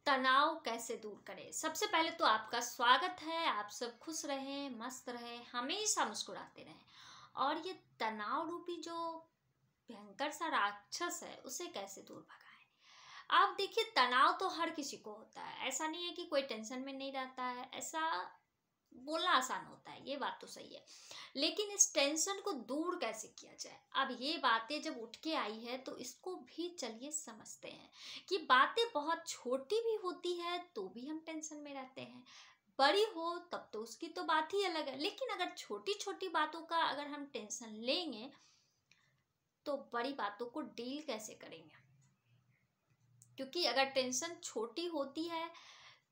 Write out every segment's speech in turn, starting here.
तनाव कैसे दूर करें। सबसे पहले तो आपका स्वागत है। आप सब खुश रहें, मस्त रहें, हमेशा मुस्कुराते रहें। और ये तनाव रूपी जो भयंकर सा राक्षस है उसे कैसे दूर भगाएं। आप देखिए, तनाव तो हर किसी को होता है। ऐसा नहीं है कि कोई टेंशन में नहीं रहता है। ऐसा बोलना आसान होता है, ये बात तो सही है, लेकिन इस टेंशन को दूर कैसे किया जाए। अब ये बातें जब उठ के आई है तो इसको भी चलिए समझते हैं कि बातें बहुत छोटी भी होती है तो भी हम टेंशन में रहते हैं, बड़ी हो तब तो उसकी तो बात ही अलग है। लेकिन अगर छोटी छोटी बातों का अगर हम टेंशन लेंगे तो बड़ी बातों को डील कैसे करेंगे। क्योंकि अगर टेंशन छोटी होती है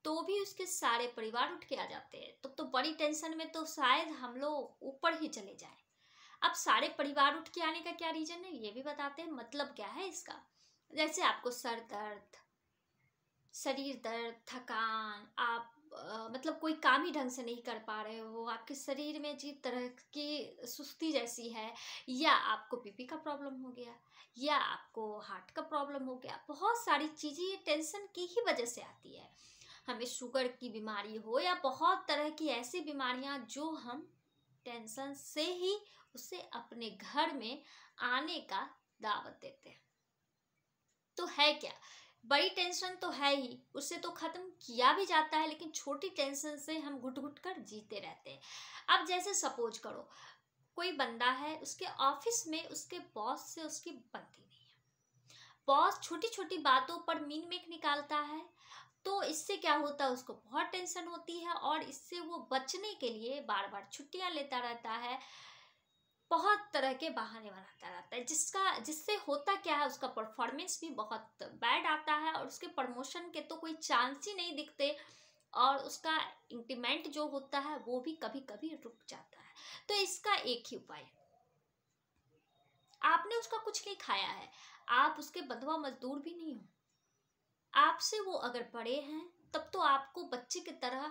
तो भी उसके सारे परिवार उठ के आ जाते हैं, तो बड़ी टेंशन में तो शायद हम लोग ऊपर ही चले जाएं। अब सारे परिवार उठ के आने का क्या रीजन है ये भी बताते हैं, मतलब क्या है इसका। जैसे आपको सर दर्द, शरीर दर्द, थकान, आप मतलब कोई काम ही ढंग से नहीं कर पा रहे हो, आपके शरीर में अजीब तरह की सुस्ती जैसी है, या आपको बीपी का प्रॉब्लम हो गया, या आपको हार्ट का प्रॉब्लम हो गया। बहुत सारी चीज़ें ये टेंशन की ही वजह से आती है। हमें शुगर की बीमारी हो या बहुत तरह की ऐसी बीमारियां जो हम टेंशन से ही उसे अपने घर में आने का दावत देते हैं। तो है क्या, बड़ी टेंशन तो है ही, उससे तो खत्म किया भी जाता है, लेकिन छोटी टेंशन से हम घुट घुट कर जीते रहते हैं। अब जैसे सपोज करो, कोई बंदा है, उसके ऑफिस में उसके बॉस से उसकी बनती नहीं है। बॉस छोटी छोटी बातों पर मीन मेक निकालता है, तो इससे क्या होता है, उसको बहुत टेंशन होती है और इससे वो बचने के लिए बार बार छुट्टियां लेता रहता है, बहुत तरह के बहाने बनाता रहता है, जिससे होता क्या है, उसका परफॉर्मेंस भी बहुत बैड आता है और उसके प्रमोशन के तो कोई चांस ही नहीं दिखते, और उसका इंक्रीमेंट जो होता है वो भी कभी कभी रुक जाता है। तो इसका एक ही उपाय, आपने उसका कुछ नहीं खाया है, आप उसके बंधुआ मजदूर भी नहीं हो, आपसे वो अगर बड़े हैं तब तो आपको बच्चे की तरह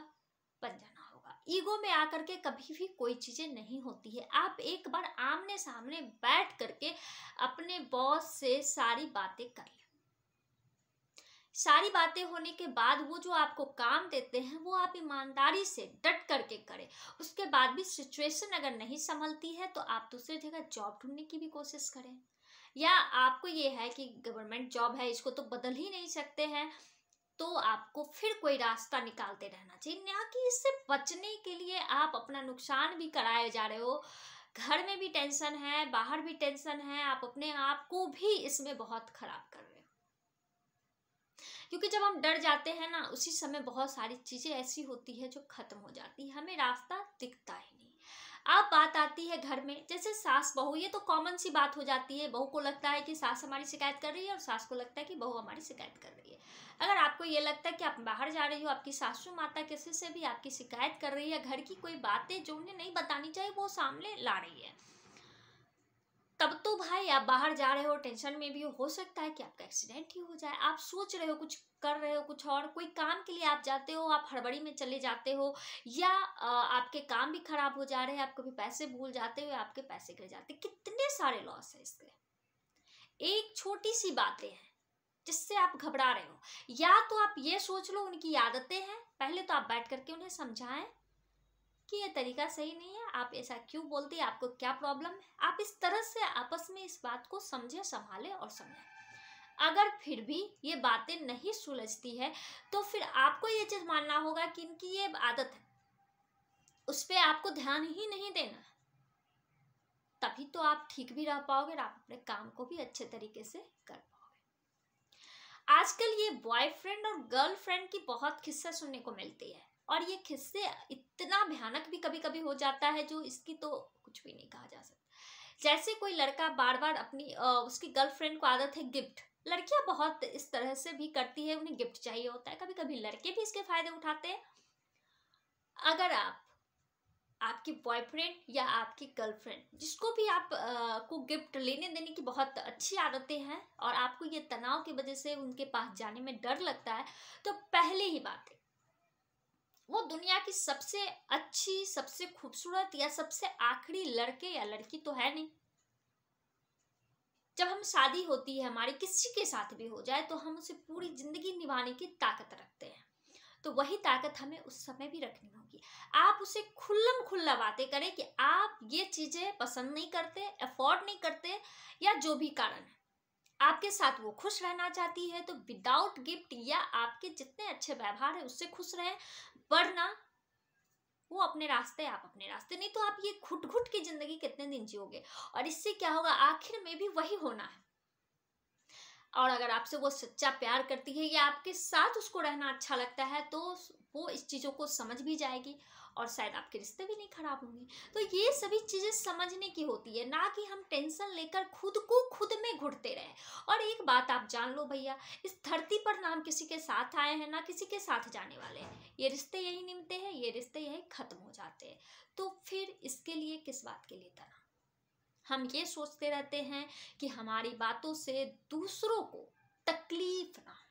बन जाना होगा। ईगो में आकर के कभी भी कोई चीजें नहीं होती है। आप एक बार आमने सामने बैठ करके अपने बॉस से सारी बातें कर लें। सारी बातें होने के बाद वो जो आपको काम देते हैं वो आप ईमानदारी से डट करके करें। उसके बाद भी सिचुएशन अगर नहीं संभलती है तो आप दूसरी जगह जॉब ढूंढने की भी कोशिश करें, या आपको ये है कि गवर्नमेंट जॉब है इसको तो बदल ही नहीं सकते हैं, तो आपको फिर कोई रास्ता निकालते रहना चाहिए, ना कि इससे बचने के लिए आप अपना नुकसान भी कराए जा रहे हो। घर में भी टेंशन है, बाहर भी टेंशन है, आप अपने आप को भी इसमें बहुत खराब कर रहे हो। क्योंकि जब हम डर जाते हैं ना, उसी समय बहुत सारी चीजें ऐसी होती है जो खत्म हो जाती है, हमें रास्ता दिखता ही नहीं। अब बात आती है घर में, जैसे सास बहू, ये तो कॉमन सी बात हो जाती है। बहू को लगता है कि सास हमारी शिकायत कर रही है और सास को लगता है कि बहू हमारी शिकायत कर रही है। अगर आपको ये लगता है कि आप बाहर जा रही हो, आपकी सासू माता किसी से भी आपकी शिकायत कर रही है, घर की कोई बातें जो उन्हें नहीं बतानी चाहिए वो सामने ला रही है, तब तो भाई आप बाहर जा रहे हो, टेंशन में भी हो सकता है कि आपका एक्सीडेंट ही हो जाए। आप सोच रहे हो कुछ, कर रहे हो कुछ और, कोई काम के लिए आप जाते हो, आप हड़बड़ी में चले जाते हो, या आपके काम भी खराब हो जा रहे हैं, आप कभी पैसे भूल जाते हो, आपके पैसे गिर जाते, कितने सारे लॉस है इसके। एक छोटी सी बातें हैं जिससे आप घबरा रहे हो, या तो आप ये सोच लो उनकी आदतें हैं, पहले तो आप बैठ करके उन्हें समझाएं कि ये तरीका सही नहीं है, आप ऐसा क्यों बोलते हैं, आपको क्या प्रॉब्लम है। आप इस तरह से आपस में इस बात को समझे, संभाले और समझें। अगर फिर भी ये बातें नहीं सुलझती है तो फिर आपको ये चीज मानना होगा कि इनकी ये आदत है, उस पर आपको ध्यान ही नहीं देना, तभी तो आप ठीक भी रह पाओगे और आप अपने काम को भी अच्छे तरीके से कर पाओगे। आजकल ये बॉयफ्रेंड और गर्लफ्रेंड की बहुत किस्से सुनने को मिलती है, और ये किस्से इतना भयानक भी कभी कभी हो जाता है जो इसकी तो कुछ भी नहीं कहा जा सकता। जैसे कोई लड़का बार बार अपनी उसकी गर्लफ्रेंड को आदत है गिफ्ट, लड़कियां बहुत इस तरह से भी करती है, उन्हें गिफ्ट चाहिए होता है, कभी कभी लड़के भी इसके फायदे उठाते हैं। अगर आप, आपकी बॉयफ्रेंड या आपकी गर्लफ्रेंड, जिसको भी आप को गिफ्ट लेने देने की बहुत अच्छी आदतें हैं और आपको ये तनाव की वजह से उनके पास जाने में डर लगता है, तो पहले ही बात है, वो दुनिया की सबसे अच्छी, सबसे खूबसूरत या सबसे आखिरी लड़के या लड़की तो है नहीं। जब हम शादी होती है हमारी, किसी के साथ भी हो जाए, तो हम उसे पूरी जिंदगी निभाने की ताकत रखते हैं। तो वही ताकत हमें उस समय भी रखनी होगी। आप उसे खुल्लम खुल्ला बातें करें कि आप ये चीजें पसंद नहीं करते, अफोर्ड नहीं करते, या जो भी कारण है, आपके साथ वो खुश रहना चाहती है, तो विदाउट गिफ्ट या आपके जितने अच्छे व्यवहार है उससे खुश रहे, वरना वो अपने रास्ते, आप अपने रास्ते। नहीं तो आप ये घुट घुट की जिंदगी कितने दिन जियोगे, और इससे क्या होगा, आखिर में भी वही होना है। और अगर आपसे वो सच्चा प्यार करती है या आपके साथ उसको रहना अच्छा लगता है, तो वो इस चीज़ों को समझ भी जाएगी, और शायद आपके रिश्ते भी नहीं खराब होंगे। तो ये सभी चीज़ें समझने की होती है, ना कि हम टेंशन लेकर खुद को खुद में घुटते रहे। और एक बात आप जान लो भैया, इस धरती पर ना हम किसी के साथ आए हैं, ना किसी के साथ जाने वाले हैं। ये रिश्ते यही निभते हैं, ये रिश्ते यही खत्म हो जाते हैं। तो फिर इसके लिए किस बात के लिए तना? हम ये सोचते रहते हैं कि हमारी बातों से दूसरों को तकलीफ ना।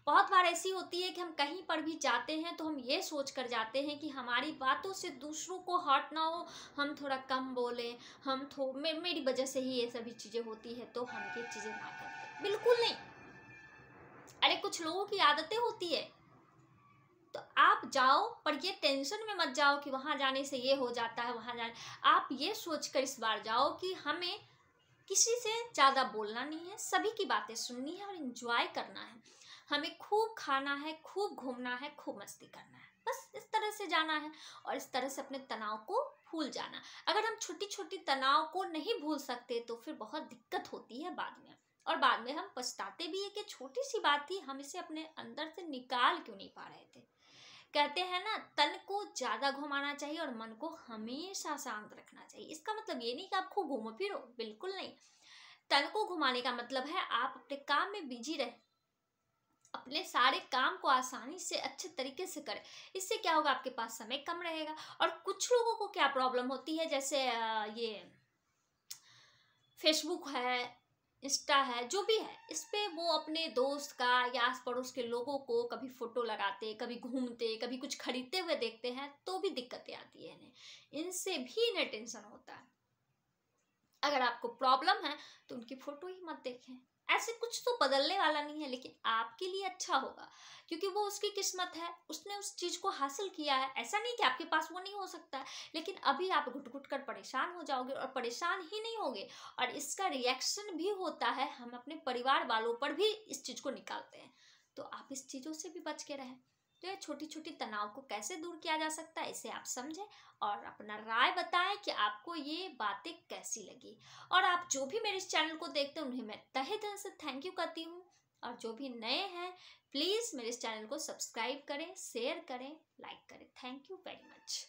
बहुत बार ऐसी होती है कि हम कहीं पर भी जाते हैं तो हम ये सोच कर जाते हैं कि हमारी बातों से दूसरों को हर्ट ना हो, हम थोड़ा कम बोलें, मेरी वजह से ही ये सभी चीज़ें होती है, तो हम ये चीज़ें ना करते। बिल्कुल नहीं। अरे कुछ लोगों की आदतें होती है, तो आप जाओ, पर ये टेंशन में मत जाओ कि वहां जाने से ये हो जाता है, वहां जाने। आप ये सोचकर इस बार जाओ कि हमें किसी से ज़्यादा बोलना नहीं है, सभी की बातें सुननी है और एंजॉय करना है। हमें खूब खाना है, खूब घूमना है, खूब मस्ती करना है, बस इस तरह से जाना है, और इस तरह से अपने तनाव को भूल जाना। अगर हम छोटी छोटी तनाव को नहीं भूल सकते तो फिर बहुत दिक्कत होती है बाद में, और बाद में हम पछताते भी है कि छोटी सी बात थी, हम इसे अपने अंदर से निकाल क्यों नहीं पा रहे थे। कहते हैं ना, तन को ज्यादा घुमाना चाहिए और मन को हमेशा शांत रखना चाहिए। इसका मतलब ये नहीं कि आप खूब घूमो फिरो, बिल्कुल नहीं। तन को घुमाने का मतलब है आप अपने काम में बिजी रहे, अपने सारे काम को आसानी से अच्छे तरीके से करें। इससे क्या होगा, आपके पास समय कम रहेगा। और कुछ लोगों को क्या प्रॉब्लम होती है, जैसे ये फेसबुक है, इंस्टा है, जो भी है, इस पे वो अपने दोस्त का या आस पड़ोस के लोगों को कभी फोटो लगाते, कभी घूमते, कभी कुछ खरीदते हुए देखते हैं, तो भी दिक्कतें आती है इन्हें। इनसे भी इन्हें टेंशन होता है। अगर आपको प्रॉब्लम है तो उनकी फोटो ही मत देखें। ऐसे कुछ तो बदलने वाला नहीं है, लेकिन आपके लिए अच्छा होगा, क्योंकि वो उसकी किस्मत है, उसने उस चीज को हासिल किया है। ऐसा नहीं कि आपके पास वो नहीं हो सकता है, लेकिन अभी आप घुट घुट कर परेशान हो जाओगे, और परेशान ही नहीं होगे, और इसका रिएक्शन भी होता है, हम अपने परिवार वालों पर भी इस चीज को निकालते हैं। तो आप इस चीजों से भी बच के रहें। तो ये छोटी छोटी तनाव को कैसे दूर किया जा सकता है, इसे आप समझें और अपना राय बताएं कि आपको ये बातें कैसी लगी। और आप जो भी मेरे इस चैनल को देखते हैं उन्हें मैं तहे दिल से थैंक यू करती हूँ। और जो भी नए हैं, प्लीज़ मेरे इस चैनल को सब्सक्राइब करें, शेयर करें, लाइक करें। Thank you very much.